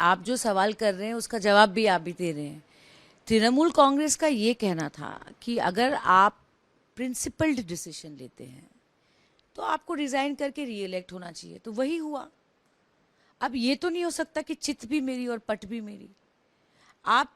आप जो सवाल कर रहे हैं उसका जवाब भी आप ही दे रहे हैं। तृणमूल कांग्रेस का ये कहना था कि अगर आप प्रिंसिपल्ड डिसीजन लेते हैं तो आपको रिजाइन करके री इलेक्ट होना चाहिए, तो वही हुआ। अब ये तो नहीं हो सकता कि चित भी मेरी और पट भी मेरी। आप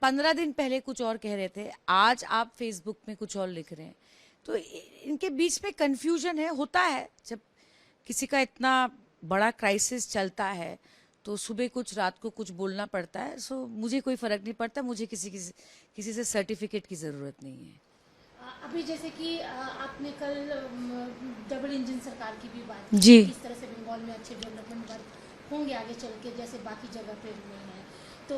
15 दिन पहले कुछ और कह रहे थे, आज आप फेसबुक में कुछ और लिख रहे हैं, तो इनके बीच में कंफ्यूजन है। होता है जब किसी का इतना बड़ा क्राइसिस चलता है तो सुबह कुछ रात को कुछ बोलना पड़ता है। सो मुझे कोई फर्क नहीं पड़ता, मुझे किसी से सर्टिफिकेट की ज़रूरत नहीं है। अभी जैसे कि आपने कल डबल इंजन सरकार की भी बात की, जी किस तरह से बंगाल में अच्छे डेवलपमेंट वर्क होंगे आगे चल के, जैसे बाकी जगह पे हुए हैं। तो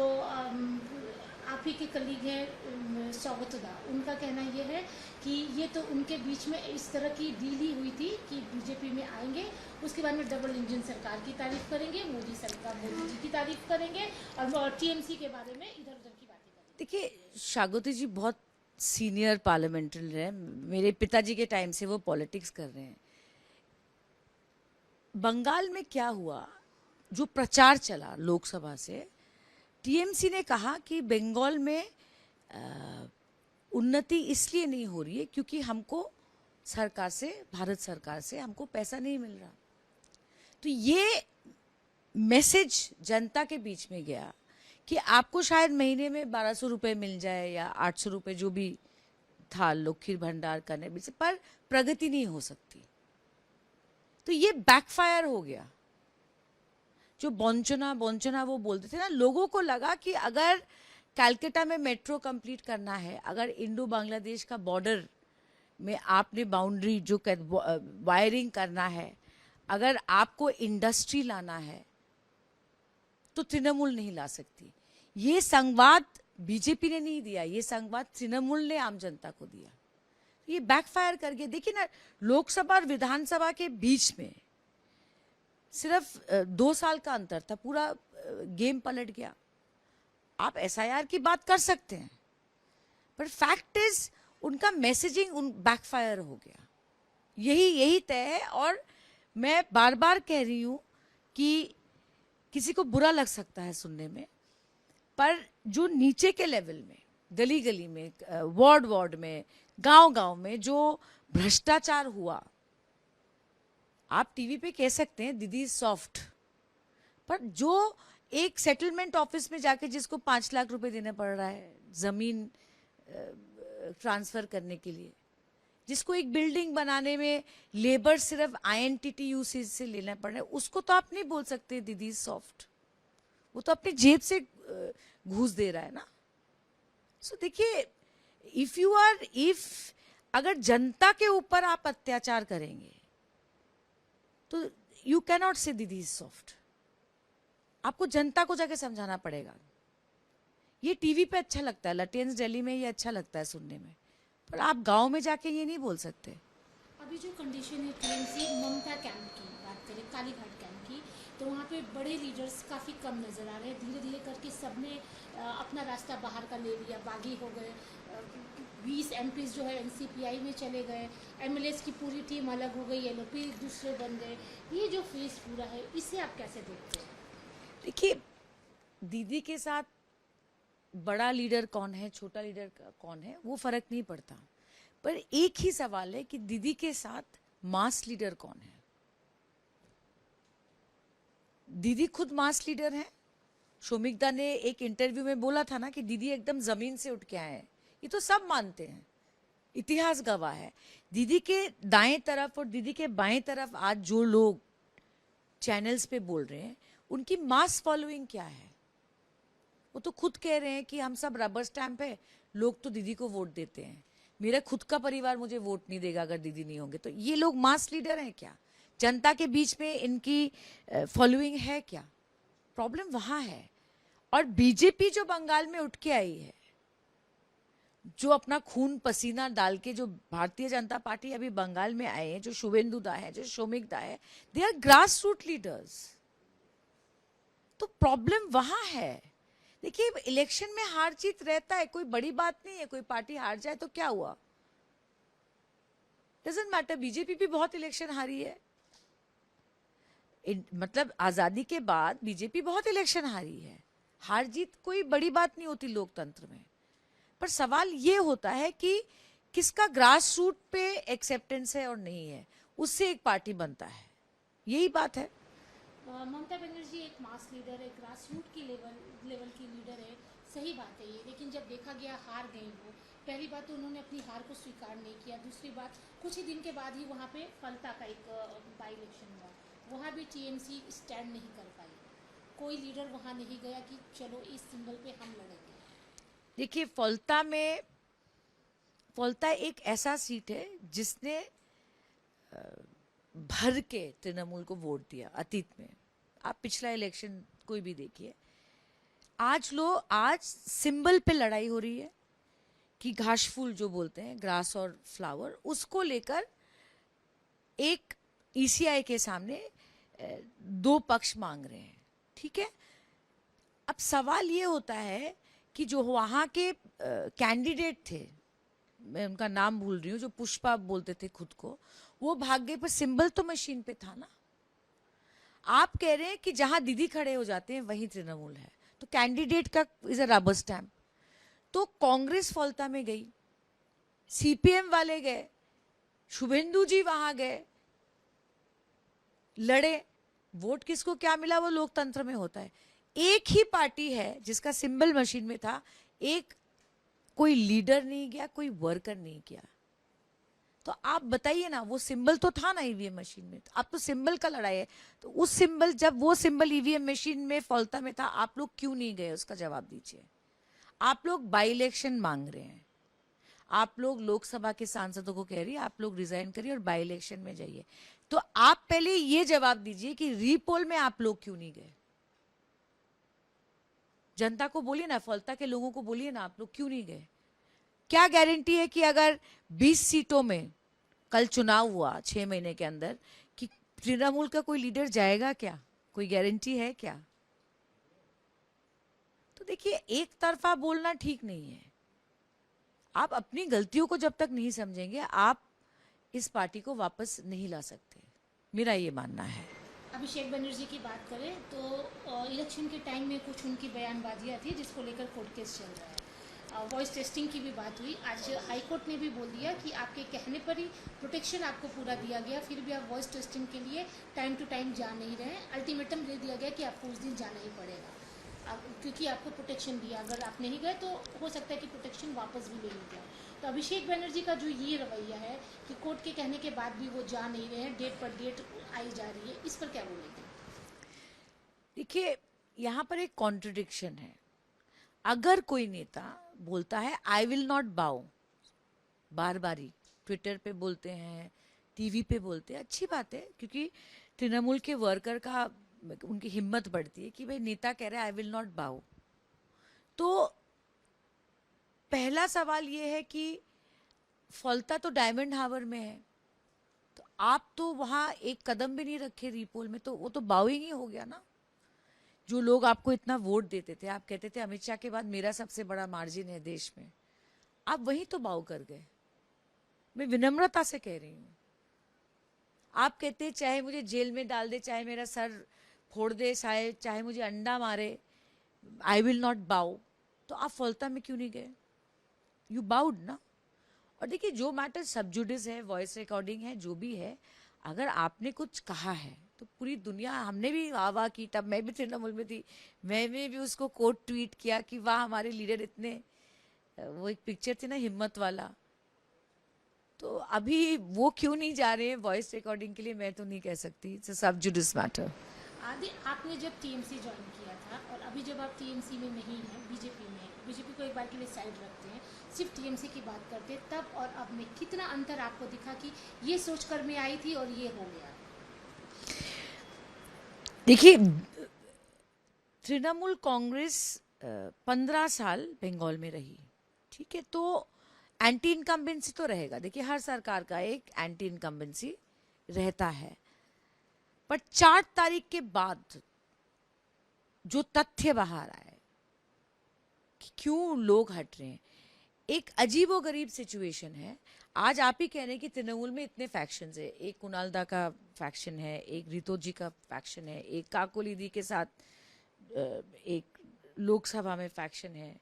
आप ही के कलीग हैं सौगतदा, उनका कहना ये है कि ये तो उनके बीच में इस तरह की डील ही हुई थी कि बीजेपी में आएंगे, उसके बाद में डबल इंजन सरकार की तारीफ करेंगे, मोदी सरकार मोदी जी की तारीफ करेंगे और टीएमसी के बारे में इधर उधर की बातें करेंगे। देखिए, शागोती जी बहुत सीनियर पार्लियामेंट्रियन है, मेरे पिताजी के टाइम से वो पॉलिटिक्स कर रहे हैं। बंगाल में क्या हुआ, जो प्रचार चला लोकसभा से, टीएमसी ने कहा कि बंगाल में उन्नति इसलिए नहीं हो रही है क्योंकि हमको सरकार से, भारत सरकार से हमको पैसा नहीं मिल रहा। तो ये मैसेज जनता के बीच में गया कि आपको शायद महीने में 1200 रुपये मिल जाए या 800 रुपये, जो भी था लखीर भंडार करने में से, पर प्रगति नहीं हो सकती। तो ये बैकफायर हो गया। जो बॉन्चना बॉन्चना वो बोलते थे ना, लोगों को लगा कि अगर कलकत्ता में मेट्रो कंप्लीट करना है, अगर इंडो बांग्लादेश का बॉर्डर में आपने बाउंड्री जो वायरिंग करना है, अगर आपको इंडस्ट्री लाना है, तो तृणमूल नहीं ला सकती। ये संवाद बीजेपी ने नहीं दिया, ये संवाद तृणमूल ने आम जनता को दिया। ये बैकफायर कर गया। देखिए ना, लोकसभा और विधानसभा के बीच में सिर्फ 2 साल का अंतर था, पूरा गेम पलट गया। आप एसआईआर की बात कर सकते हैं, पर फैक्ट इज उनका मैसेजिंग बैकफायर हो गया। यही तय है। और मैं बार बार कह रही हूं कि किसी को बुरा लग सकता है सुनने में, पर जो नीचे के लेवल में, गली गली में, वार्ड वार्ड में, गांव गांव में जो भ्रष्टाचार हुआ, आप टीवी पे कह सकते हैं दीदी सॉफ्ट, पर जो एक सेटलमेंट ऑफिस में जाके जिसको 5 लाख रुपए देना पड़ रहा है जमीन ट्रांसफर करने के लिए, जिसको एक बिल्डिंग बनाने में लेबर सिर्फ आईएनटीटीयू से लेना पड़ रहा है, उसको तो आप नहीं बोल सकते दीदी सॉफ्ट। वो तो अपनी जेब से घूस दे रहा है ना। सो देखिए, इफ अगर जनता के ऊपर आप अत्याचार करेंगे तो यू कैनॉट से दीदी सॉफ्ट। आपको जनता को जाके समझाना पड़ेगा। ये टीवी पे अच्छा लगता है, लटेंस दिल्ली में ये अच्छा लगता है सुनने में, पर आप गांव में जाके ये नहीं बोल सकते। अभी जो कंडीशन है टीएमसी ममता कैंप की बात करें, कालीघाट कैंप की, तो वहाँ पे बड़े लीडर्स काफ़ी कम नज़र आ रहे हैं। धीरे धीरे करके सबने अपना रास्ता बाहर का ले लिया, बागी हो गए। 20 एमपीज जो है एनसीपीआई में चले गए, एमएलएस की पूरी टीम अलग हो गई, एलओपी दूसरे बन गए। ये जो फेज पूरा है, इसे आप कैसे देखते हैं? देखिए, दीदी के साथ बड़ा लीडर कौन है, छोटा लीडर कौन है, वो फर्क नहीं पड़ता, पर एक ही सवाल है कि दीदी के साथ मास लीडर कौन है। दीदी खुद मास लीडर है। शोमिकदा ने एक इंटरव्यू में बोला था ना कि दीदी एकदम जमीन से उठ के आए हैं। ये तो सब मानते हैं, इतिहास गवाह है। दीदी के दाएं तरफ और दीदी के बाएं तरफ आज जो लोग चैनल्स पे बोल रहे हैं, उनकी मास फॉलोइंग क्या है। वो तो खुद कह रहे हैं कि हम सब रबर स्टैंप है, लोग तो दीदी को वोट देते हैं, मेरा खुद का परिवार मुझे वोट नहीं देगा अगर दीदी नहीं होंगे। तो ये लोग मास लीडर हैं क्या? जनता के बीच में इनकी फॉलोइंग है क्या? प्रॉब्लम वहां है। और बीजेपी जो बंगाल में उठ के आई है, जो अपना खून पसीना डाल के, जो भारतीय जनता पार्टी अभी बंगाल में आए हैं, जो शुभेंदु दा है, जो शोमिक दा है, they are grass root leaders. तो प्रॉब्लम वहां है। देखिए, इलेक्शन में हार जीत रहता है, कोई बड़ी बात नहीं है। कोई पार्टी हार जाए तो क्या हुआ, डजंट मैटर। बीजेपी भी बहुत इलेक्शन हारी है। मतलब आजादी के बाद बीजेपी बहुत इलेक्शन हारी है, हार जीत कोई बड़ी बात नहीं होती लोकतंत्र में, पर सवाल ये होता है कि किसका ग्रास रूट पे एक्सेप्टेंस है और नहीं है, उससे एक पार्टी बनता है, यही बात है। ममता बनर्जी एक मास लीडर है, ग्रास रूट की लेवल की लीडर है, सही बात है ये, लेकिन जब देखा गया हार गई वो, पहली बात तो उन्होंने अपनी हार को स्वीकार नहीं किया, दूसरी बात कुछ ही दिन के बाद ही वहाँ पे फलता का एक बाई इलेक्शन हुआ, वहाँ भी टीएमसी स्टैंड नहीं कर पाई, कोई लीडर वहाँ नहीं गया कि चलो इस सिंबल पे हम लड़ेंगे। देखिए फलता एक ऐसा सीट है जिसने भर के तृणमूल को वोट दिया अतीत में। आप पिछला इलेक्शन कोई भी देखिए, आज सिंबल पे लड़ाई हो रही है कि घास फूल जो बोलते हैं, ग्रास और फ्लावर, उसको लेकर एक ईसीआई के सामने दो पक्ष मांग रहे हैं, ठीक है। अब सवाल ये होता है कि जो वहाँ के कैंडिडेट थे, मैं उनका नाम भूल रही हूँ, जो पुष्पा बोलते थे खुद को, वो भाग गए, पर सिंबल तो मशीन पे था ना। आप कह रहे हैं कि जहां दीदी खड़े हो जाते हैं वहीं तृणमूल है, तो कैंडिडेट का इज अ रबर स्टैम्प। तो कांग्रेस फलता में गई, सीपीएम वाले गए, शुभेंदु जी वहां गए, लड़े, वोट किसको क्या मिला वो लोकतंत्र में होता है। एक ही पार्टी है जिसका सिंबल मशीन में था, एक कोई लीडर नहीं गया, कोई वर्कर नहीं गया। तो आप बताइए ना, वो सिंबल तो था ना ईवीएम मशीन में, अब तो सिंबल का लड़ाई है। तो उस सिंबल, जब वो सिंबल ईवीएम मशीन में फलता में था, आप लोग क्यों नहीं गए, उसका जवाब दीजिए। आप लोग बाई इलेक्शन मांग रहे हैं, आप लोग लोकसभा के सांसदों को कह रही है आप लोग रिजाइन करिए और बाई इलेक्शन में जाइए। तो आप पहले ये जवाब दीजिए कि रीपोल में आप लोग क्यों नहीं गए। जनता को बोलिए ना, फलता के लोगों को बोलिए ना, आप लोग क्यों नहीं गए। क्या गारंटी है कि अगर 20 सीटों में कल चुनाव हुआ 6 महीने के अंदर, कि तृणमूल का कोई लीडर जाएगा क्या, कोई गारंटी है क्या। तो देखिए, एक तरफा बोलना ठीक नहीं है। आप अपनी गलतियों को जब तक नहीं समझेंगे, आप इस पार्टी को वापस नहीं ला सकते, मेरा ये मानना है। अभिषेक बनर्जी की बात करें तो इलेक्शन के टाइम में कुछ उनकी बयानबाजियाँ थी जिसको लेकर कोर्ट केस चल रहा है। वॉइस टेस्टिंग की भी बात हुई, आज हाई कोर्ट ने भी बोल दिया कि आपके कहने पर ही प्रोटेक्शन आपको पूरा दिया गया, फिर भी आप वॉइस टेस्टिंग के लिए टाइम टू टाइम जा नहीं रहे। अल्टीमेटम दे दिया गया कि आपको उस दिन जाना ही पड़ेगा, क्योंकि आपको प्रोटेक्शन दिया, अगर आप नहीं गए तो हो सकता है कि प्रोटेक्शन वापस भी ले लिया। तो अभिषेक बनर्जी का जो ये रवैया है कि कोर्ट के कहने के बाद भी वो जा नहीं रहे हैं, डेट पर डेट आई जा रही है, इस पर क्या बोलेंगे। देखिए, यहाँ पर एक कॉन्ट्रडिक्शन है। अगर कोई नेता बोलता है आई विल नॉट बाउ, बार बारी ट्विटर पे बोलते हैं, टीवी पे बोलते हैं, अच्छी बात है, क्योंकि तृणमूल के वर्कर का उनकी हिम्मत बढ़ती है कि भाई नेता कह रहे हैं आई विल नॉट बाउ। तो पहला सवाल ये है कि फलता तो डायमंड हार्बर में है, तो आप तो वहां एक कदम भी नहीं रखे रीपोल में, तो वो तो बाउइंग ही हो गया ना। जो लोग आपको इतना वोट देते थे, आप कहते थे अमित शाह के बाद मेरा सबसे बड़ा मार्जिन है देश में, आप वहीं तो बाउ कर गए। मैं विनम्रता से कह रही हूं। आप कहते हैं चाहे मुझे जेल में डाल दे, चाहे मेरा सर फोड़ दे, चाहे मुझे अंडा मारे, आई विल नॉट बाउ। तो आप फलता में क्यों नहीं गए, यू बाउड ना। और देखिए, जो मैटर सब जुडिस है, वॉइस रिकॉर्डिंग है, जो भी है, अगर आपने कुछ कहा है तो पूरी दुनिया, हमने भी वाह वाह की, तब मैं भी तृणमूल में थी, मैंने भी उसको कोट ट्वीट किया कि वाह हमारे लीडर इतने, वो एक पिक्चर थी ना हिम्मत वाला। तो अभी वो क्यों नहीं जा रहे हैं वॉइस रिकॉर्डिंग के लिए, मैं तो नहीं कह सकती, इट्स अ सब जुडिस मैटर। आदि आपने जब टीएमसी ज्वाइन किया था और अभी जब आप टीएमसी में नहीं हैं, बीजेपी में, बीजेपी को एक बार के लिए साइड रखते हैं, सिर्फ टीएमसी की बात करते हैं, तब और अब में कितना अंतर आपको दिखा कि ये सोचकर मैं आई थी और ये हो गया। देखिए, तृणमूल कांग्रेस 15 साल बंगाल में रही, ठीक है, तो एंटी इनकम्बेंसी तो रहेगा। देखिए, हर सरकार का एक एंटी इनकम्बेंसी रहता है, पर 4 तारीख के बाद जो तथ्य बाहर आए कि क्यों लोग हट रहे हैं, एक अजीबोगरीब सिचुएशन है। आज आप ही कह रहे हैं कि तृणमूल में इतने फैक्शंस है, एक कुणाल दा का फैक्शन है, एक रितो जी का फैक्शन है, एक काकोली दी के साथ एक लोकसभा में फैक्शन है,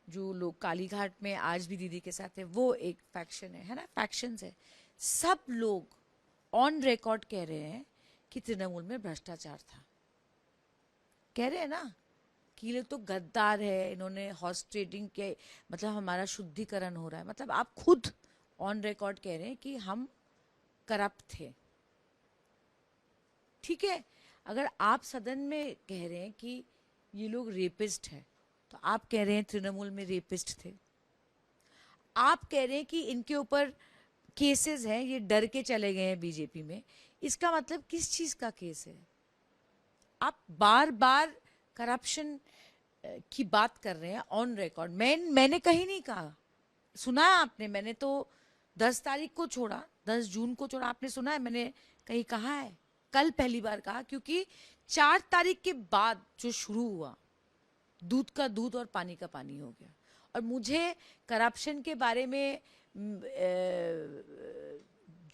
जो लोग कालीघाट में आज भी दीदी के साथ है वो एक फैक्शन है ना, फैक्शंस है। सब लोग ऑन रिकॉर्ड कह रहे हैं कि तृणमूल में भ्रष्टाचार था। कह रहे हैं ना कि ये लोग तो गद्दार है, इन्होंने हॉर्स ट्रेडिंग के, मतलब हमारा शुद्धिकरण हो रहा है। मतलब आप खुद ऑन रिकॉर्ड कह रहे हैं कि हम करप्ट थे। ठीक है, अगर आप सदन में कह रहे हैं कि ये लोग रेपिस्ट हैं, तो आप कह रहे हैं तृणमूल में रेपिस्ट थे। आप कह रहे हैं कि इनके ऊपर केसेस हैं, ये डर के चले गए हैं बीजेपी में। इसका मतलब किस चीज का केस है? आप बार बार करप्शन की बात कर रहे हैं ऑन रिकॉर्ड। मैंने कहीं नहीं कहा, सुना है आपने? मैंने तो 10 तारीख को छोड़ा, 10 जून को छोड़ा, आपने सुना है मैंने कहीं कहा है? कल पहली बार कहा, क्योंकि 4 तारीख के बाद जो शुरू हुआ, दूध का दूध और पानी का पानी हो गया। और मुझे करप्शन के बारे में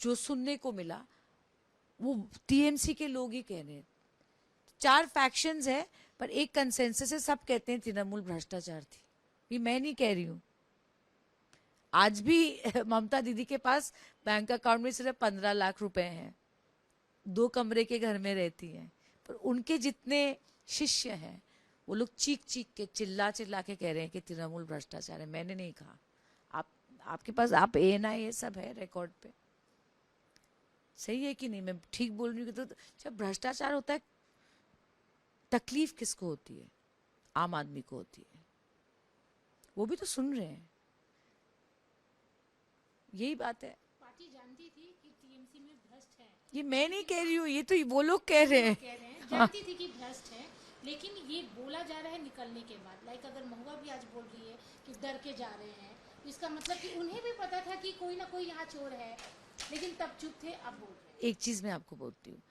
जो सुनने को मिला वो टीएमसी के लोग ही कह रहे हैं। 4 फैक्शंस है पर एक कंसेंसस है, सब कहते हैं तृणमूल भ्रष्टाचार थी। ये मैं नहीं कह रही हूं। आज भी ममता दीदी के पास बैंक अकाउंट में सिर्फ 15 लाख रुपए हैं, 2 कमरे के घर में रहती हैं, पर उनके जितने शिष्य हैं वो लोग चीख चीख के, चिल्ला चिल्ला के कह रहे हैं कि तृणमूल भ्रष्टाचार है। मैंने नहीं कहा। आपके पास आप एएनआई ये सब है रिकॉर्ड पे। सही है कि नहीं? मैं ठीक बोल रही हूँ? तो जब भ्रष्टाचार होता है तकलीफ किसको होती है? आम आदमी को होती है। वो भी तो सुन रहे हैं। यही बात है। पार्टी जानती थी कि टीएमसी में भ्रष्ट है। ये मैं नहीं कह रही हूँ, ये तो वो लोग कह रहे हैं। जानती थी कि भ्रष्ट है, लेकिन ये बोला जा रहा है निकलने के बाद। लाइक अगर महुआ भी आज बोल रही है कि डर के जा रहे हैं, तो इसका मतलब कि उन्हें भी पता था कि कोई ना कोई यहाँ चोर है, लेकिन तब चुप थे, अब बोल रहे हैं। एक चीज मैं आपको बोलती हूँ,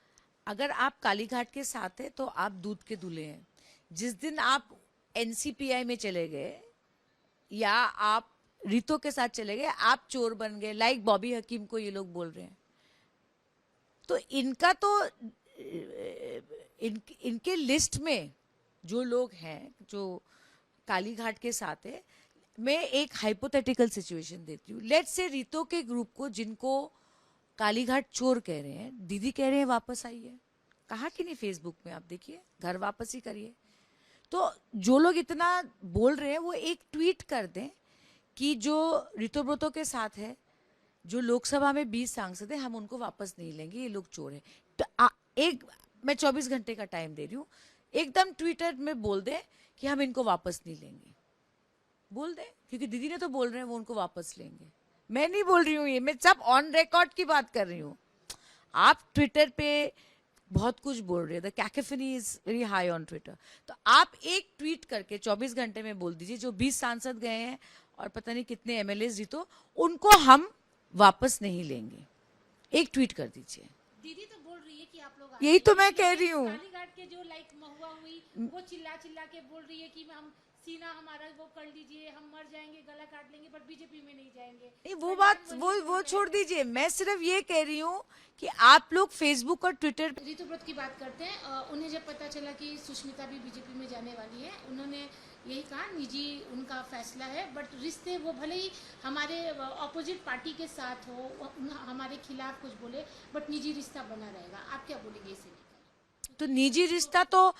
अगर आप कालीघाट के साथ है तो आप दूध के दूल्हे हैं। जिस दिन आप एनसीपीआई में चले गए या आप रितो के साथ चले गए, आप चोर बन गए, लाइक बॉबी हकीम को ये लोग बोल रहे हैं। तो इनका तो इनके लिस्ट में जो लोग हैं जो कालीघाट के साथ है, मैं एक हाइपोथेटिकल सिचुएशन देती हूँ। लेट्स से रितो के ग्रुप को, जिनको कालीघाट चोर कह रहे हैं, दीदी कह रहे हैं वापस आइए। कहा कि नहीं फेसबुक में? आप देखिए, घर वापस ही करिए। तो जो लोग इतना बोल रहे हैं वो एक ट्वीट कर दें कि जो ऋतुव्रतो के साथ है, जो लोकसभा में 20 सांसद है, हम उनको वापस नहीं लेंगे, ये लोग चोर है। तो मैं 24 घंटे का टाइम दे रही हूँ, एकदम ट्विटर में बोल दे कि हम इनको वापस नहीं लेंगे। बोल दे, क्योंकि दीदी ने तो बोल रहे हैं वो उनको वापस लेंगे। मैं नहीं बोल रही हूँ, ये मैं सब ऑन रिकॉर्ड की बात कर रही हूँ। आप ट्विटर पे बहुत कुछ बोल रहे हैं, the cacophony is very high on Twitter. तो आप एक ट्वीट करके 24 घंटे में बोल दीजिए जो 20 सांसद गए हैं और पता नहीं कितने एमएलए जीतो, उनको हम वापस नहीं लेंगे। एक ट्वीट कर दीजिए। दीदी तो बोल रही है कि आप लोग यही तो मैं कह रही हूँ। कालीघाट के जो लाइक महुआ हुई, वो चिल्ला चिल्ला के बोल रही है कि हम सीना हमारा वो कर लीजिए, हम मर जाएंगे, गला काट लेंगे, पर बीजेपी में नहीं जाएंगे। नहीं, वो बात वो छोड़ दीजिए। मैं सिर्फ ये कह रही हूँ कि आप लोग फेसबुक और ट्विटर। ऋतुव्रत की बात करते हैं। उन्हें जब पता चला कि सुष्मिता भी बीजेपी में जाने वाली है, उन्होंने यही कहा निजी उनका फैसला है, बट रिश्ते वो भले ही हमारे ऑपोजिट पार्टी के साथ हो, हमारे खिलाफ कुछ बोले, बट निजी रिश्ता बना रहेगा। आप क्या बोलेंगे इसे? तो निजी रिश्ता तो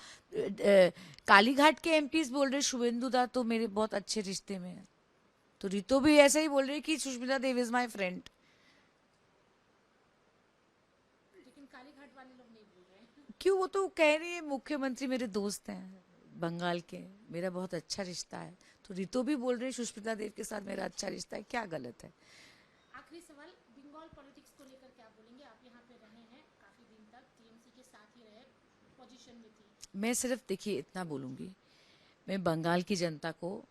कालीघाट के एमपीज बोल रहे, शुभेंदु दा तो मेरे बहुत अच्छे रिश्ते में है, तो रितो भी ऐसा ही बोल रही कि Sushmita Dev is my friend. लेकिन कालीघाट वाले लोग नहीं बोल रहे हैं। क्यों? वो तो कह रही है मुख्यमंत्री मेरे दोस्त हैं बंगाल के, मेरा बहुत अच्छा रिश्ता है। तो रितो भी बोल रही है सुष्मिता देव के साथ मेरा अच्छा रिश्ता है, क्या गलत है? आखिरी सवाल, बंगाल पॉलिटिक्स को लेकर क्या बोलेंगे? आप यहाँ पे रहे हैं काफी दिन तक, टीएमसी के साथ ही रहे, पोजीशन में थी। मैं सिर्फ देखिए इतना बोलूंगी, मैं बंगाल की जनता को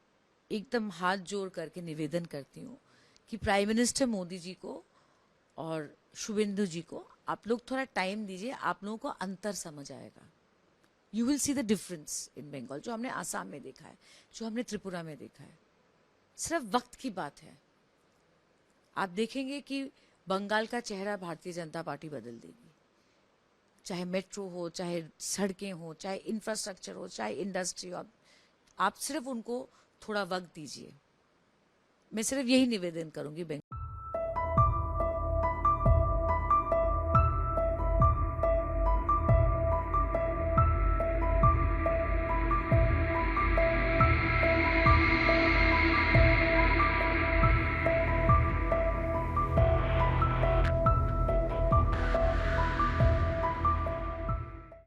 एकदम हाथ जोड़ करके निवेदन करती हूँ कि प्राइम मिनिस्टर मोदी जी को और शुभेंदु जी को आप लोग थोड़ा टाइम दीजिए, आप लोगों को अंतर समझ आएगा। You will see the difference in Bengal, जो हमने आसाम में देखा है, जो हमने त्रिपुरा में देखा है। सिर्फ वक्त की बात है। आप देखेंगे कि बंगाल का चेहरा भारतीय जनता पार्टी बदल देगी। चाहे मेट्रो हो, चाहे सड़कें हो, चाहे इंफ्रास्ट्रक्चर हो, चाहे इंडस्ट्री हो, आप सिर्फ उनको थोड़ा वक्त दीजिए। मैं सिर्फ यही निवेदन करूंगी।